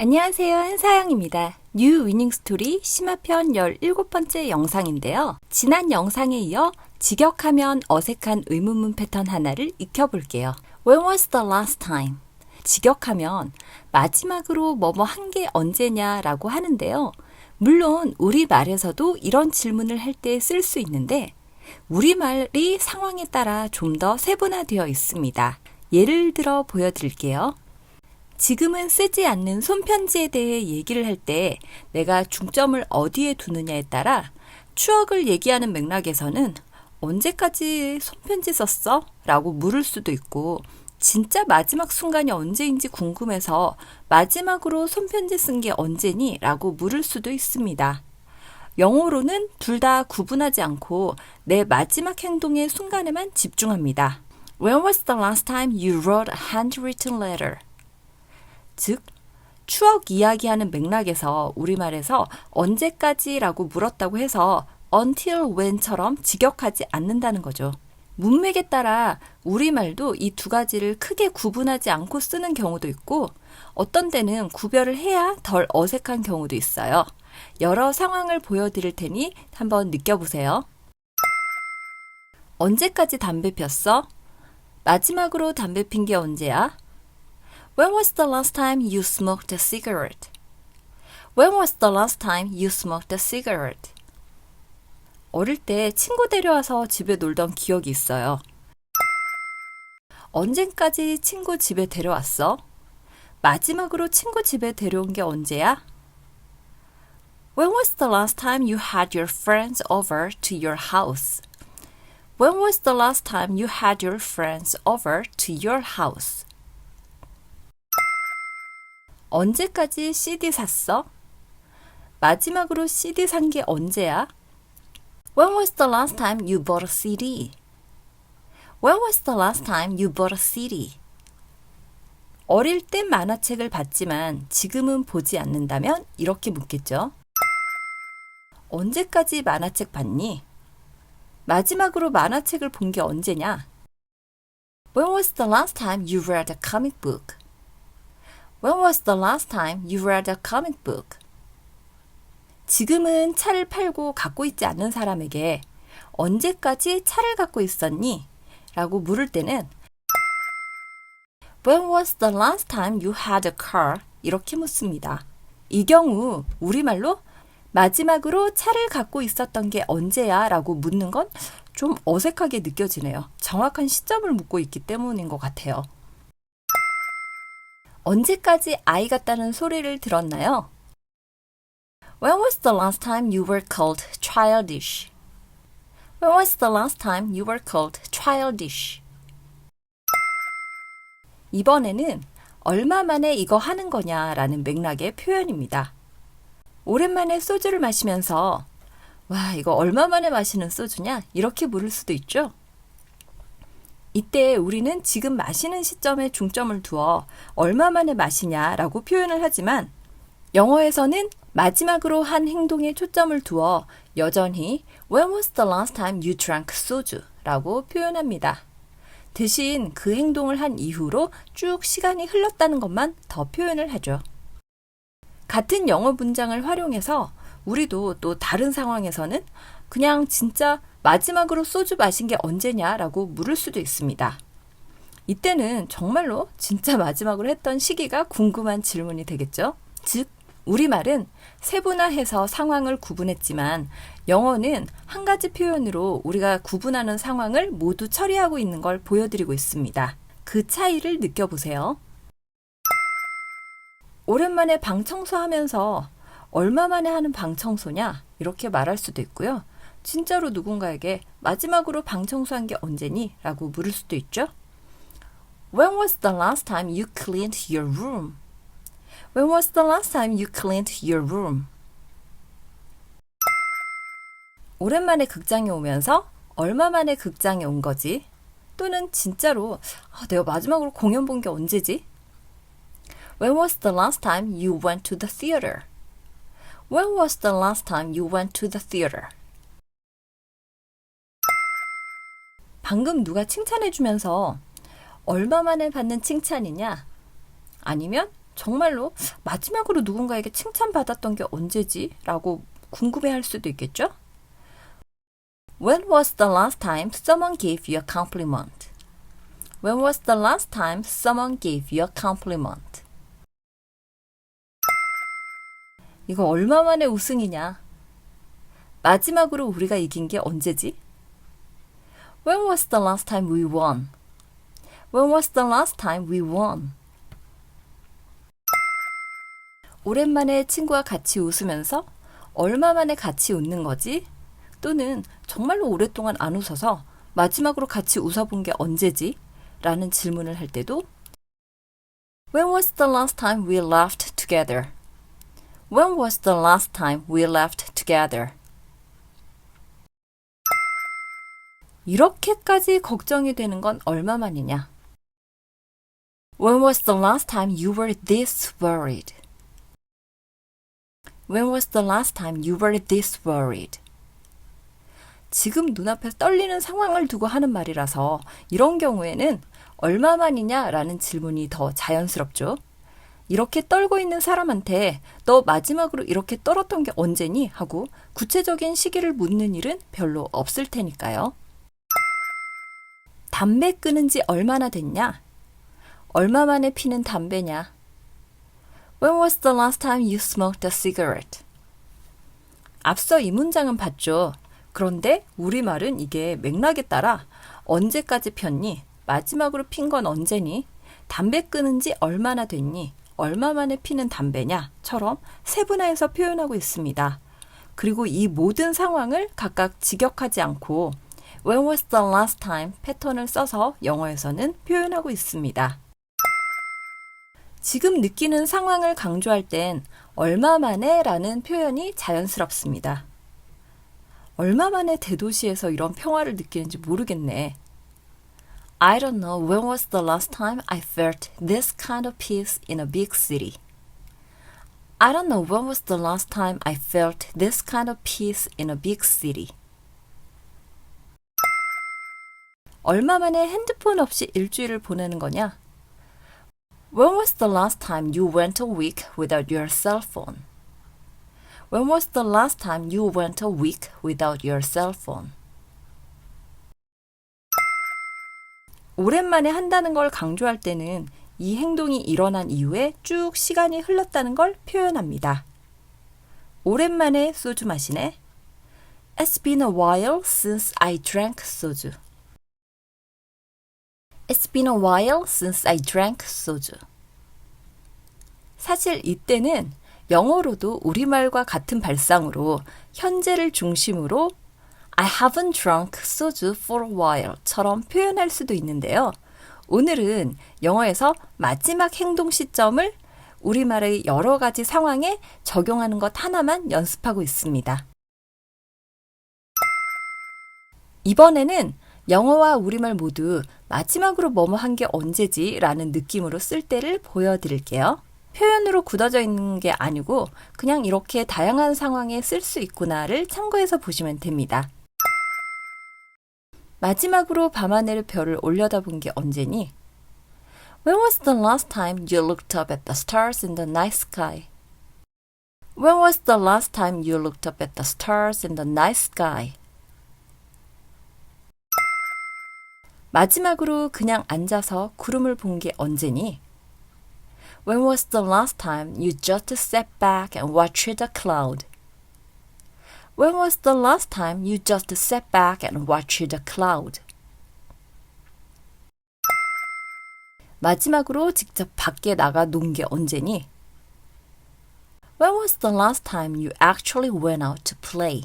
안녕하세요. 한사영입니다. 뉴 위닝 스토리 심화편 17번째 영상인데요. 지난 영상에 이어 직역하면 어색한 의문문 패턴 하나를 익혀볼게요. When was the last time? 직역하면 마지막으로 뭐뭐 한 게 언제냐 라고 하는데요. 물론 우리말에서도 이런 질문을 할 때 쓸 수 있는데 우리말이 상황에 따라 좀 더 세분화되어 있습니다. 예를 들어 보여드릴게요. 지금은 쓰지 않는 손편지에 대해 얘기를 할 때 내가 중점을 어디에 두느냐에 따라 추억을 얘기하는 맥락에서는 언제까지 손편지 썼어? 라고 물을 수도 있고 진짜 마지막 순간이 언제인지 궁금해서 마지막으로 손편지 쓴 게 언제니? 라고 물을 수도 있습니다. 영어로는 둘 다 구분하지 않고 내 마지막 행동의 순간에만 집중합니다. When was the last time you wrote a handwritten letter? 즉, 추억 이야기하는 맥락에서 우리말에서 언제까지라고 물었다고 해서 until when처럼 직역하지 않는다는 거죠. 문맥에 따라 우리말도 이 두 가지를 크게 구분하지 않고 쓰는 경우도 있고 어떤 때는 구별을 해야 덜 어색한 경우도 있어요. 여러 상황을 보여드릴 테니 한번 느껴보세요. 언제까지 담배 폈어? 마지막으로 담배 핀 게 언제야? When was the last time you smoked a cigarette? When was the last time you smoked a cigarette? 어릴 때 친구 데려와서 집에 놀던 기억이 있어요. 언제까지 친구 집에 데려왔어? 마지막으로 친구 집에 데려온 게 언제야? When was the last time you had your friends over to your house? When was the last time you had your friends over to your house? 언제까지 CD 샀어? 마지막으로 CD 산 게 언제야? When was the last time you bought a CD? When was the last time you bought a CD? 어릴 땐 만화책을 봤지만 지금은 보지 않는다면 이렇게 묻겠죠. 언제까지 만화책 봤니? 마지막으로 만화책을 본 게 언제냐? When was the last time you read a comic book? When was the last time you read a comic book? 지금은 차를 팔고 갖고 있지 않는 사람에게 언제까지 차를 갖고 있었니? 라고 물을 때는 When was the last time you had a car? 이렇게 묻습니다. 이 경우 우리말로 마지막으로 차를 갖고 있었던 게 언제야? 라고 묻는 건 좀 어색하게 느껴지네요. 정확한 시점을 묻고 있기 때문인 것 같아요. 언제까지 아이 같다는 소리를 들었나요? When was the last time you were called childish? When was the last time you were called childish? 이번에는 얼마 만에 이거 하는 거냐라는 맥락의 표현입니다. 오랜만에 소주를 마시면서 와, 이거 얼마 만에 마시는 소주냐? 이렇게 물을 수도 있죠. 이때 우리는 지금 마시는 시점에 중점을 두어 얼마 만에 마시냐라고 표현을 하지만 영어에서는 마지막으로 한 행동에 초점을 두어 여전히 When was the last time you drank soju? 라고 표현합니다. 대신 그 행동을 한 이후로 쭉 시간이 흘렀다는 것만 더 표현을 하죠. 같은 영어 문장을 활용해서 우리도 또 다른 상황에서는 그냥 진짜 마지막으로 소주 마신 게 언제냐라고 물을 수도 있습니다. 이때는 정말로 진짜 마지막으로 했던 시기가 궁금한 질문이 되겠죠. 즉, 우리말은 세분화해서 상황을 구분했지만 영어는 한 가지 표현으로 우리가 구분하는 상황을 모두 처리하고 있는 걸 보여드리고 있습니다. 그 차이를 느껴보세요. 오랜만에 방 청소하면서 얼마 만에 하는 방 청소냐? 이렇게 말할 수도 있고요. 진짜로 누군가에게 마지막으로 방 청소한 게 언제니? 라고 물을 수도 있죠. When was the last time you cleaned your room? When was the last time you cleaned your room? 오랜만에 극장에 오면서 얼마 만에 극장에 온 거지? 또는 진짜로 내가 마지막으로 공연 본 게 언제지? When was the last time you went to the theater? When was the last time you went to the theater? 방금 누가 칭찬해주면서 얼마 만에 받는 칭찬이냐? 아니면 정말로 마지막으로 누군가에게 칭찬받았던 게 언제지? 라고 궁금해할 수도 있겠죠? When was the last time someone gave you a compliment? When was the last time someone gave you a compliment? 이거 얼마 만에 우승이냐? 마지막으로 우리가 이긴 게 언제지? When was the last time we won? When was the last time we won? 오랜만에 친구와 같이 웃으면서 얼마 만에 같이 웃는 거지? 또는 정말로 오랫동안 안 웃어서 마지막으로 같이 웃어본 게 언제지? 라는 질문을 할 때도 When was the last time we laughed together? When was the last time we laughed together? 이렇게까지 걱정이 되는 건 얼마 만이냐? When was the last time you were this worried? When was the last time you were this worried? 지금 눈앞에 떨리는 상황을 두고 하는 말이라서 이런 경우에는 얼마 만이냐라는 질문이 더 자연스럽죠. 이렇게 떨고 있는 사람한테 너 마지막으로 이렇게 떨었던 게 언제니? 하고 구체적인 시기를 묻는 일은 별로 없을 테니까요. 담배 끊은 지 얼마나 됐냐? 얼마 만에 피는 담배냐? When was the last time you smoked a cigarette? 앞서 이 문장은 봤죠. 그런데 우리말은 이게 맥락에 따라 언제까지 폈니? 마지막으로 핀 건 언제니? 담배 끊은 지 얼마나 됐니? 얼마 만에 피는 담배냐?처럼 세분화해서 표현하고 있습니다. 그리고 이 모든 상황을 각각 직역하지 않고 When was the last time 패턴을 써서 영어에서는 표현하고 있습니다. 지금 느끼는 상황을 강조할 땐 얼마 만에 라는 표현이 자연스럽습니다. 얼마 만에 대도시에서 이런 평화를 느끼는지 모르겠네. I don't know when was the last time I felt this kind of peace in a big city. I don't know when was the last time I felt this kind of peace in a big city. 얼마 만에 핸드폰 없이 일주일을 보내는 거냐? When was the last time you went a week without your cell phone? When was the last time you went a week without your cell phone? 오랜만에 한다는 걸 강조할 때는 이 행동이 일어난 이후에 쭉 시간이 흘렀다는 걸 표현합니다. 오랜만에 소주 마시네. It's been a while since I drank soju. It's been a while since I drank soju. 사실 이때는 영어로도 우리말과 같은 발상으로 현재를 중심으로 I haven't drunk soju for a while 처럼 표현할 수도 있는데요. 오늘은 영어에서 마지막 행동 시점을 우리말의 여러 가지 상황에 적용하는 것 하나만 연습하고 있습니다. 이번에는 영어와 우리말 모두 마지막으로 뭐뭐 한 게 언제지 라는 느낌으로 쓸 때를 보여드릴게요. 표현으로 굳어져 있는 게 아니고 그냥 이렇게 다양한 상황에 쓸 수 있구나를 참고해서 보시면 됩니다. 마지막으로 밤하늘의 별을 올려다본 게 언제니? When was the last time you looked up at the stars in the night sky? When was the last time you looked up at the stars in the night sky? 마지막으로 그냥 앉아서 구름을 본 게 언제니? When was the last time you just sat back and watched the cloud? When was the last time you just sat back and watched the cloud? 마지막으로 직접 밖에 나가 논 게 언제니? When was the last time you actually went out to play?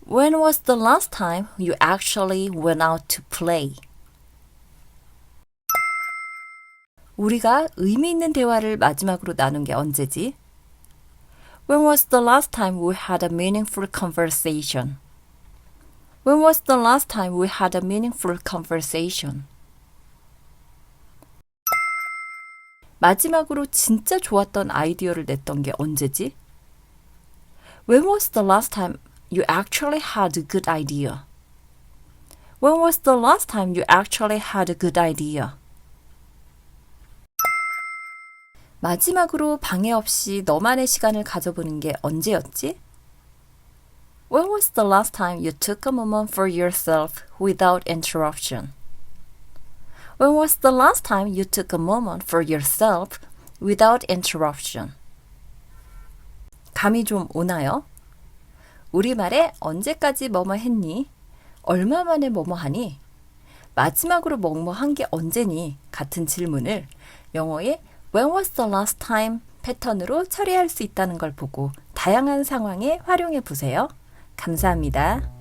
When was the last time you actually went out to play? 우리가 의미 있는 대화를 마지막으로 나눈 게 언제지? When was the last time we had a meaningful conversation? When was the last time we had a meaningful conversation? 마지막으로 진짜 좋았던 아이디어를 냈던 게 언제지? When was the last time you actually had a good idea? When was the last time you actually had a good idea? 마지막으로 방해 없이 너만의 시간을 가져보는 게 언제였지? When was the last time you took a moment for yourself without interruption? When was the last time you took a moment for yourself without interruption? 감이 좀 오나요? 우리말에 언제까지 뭐뭐 했니? 얼마 만에 뭐뭐 하니? 마지막으로 뭐뭐 한 게 언제니? 같은 질문을 영어의 When was the last time 패턴으로 처리할 수 있다는 걸 보고 다양한 상황에 활용해 보세요. 감사합니다.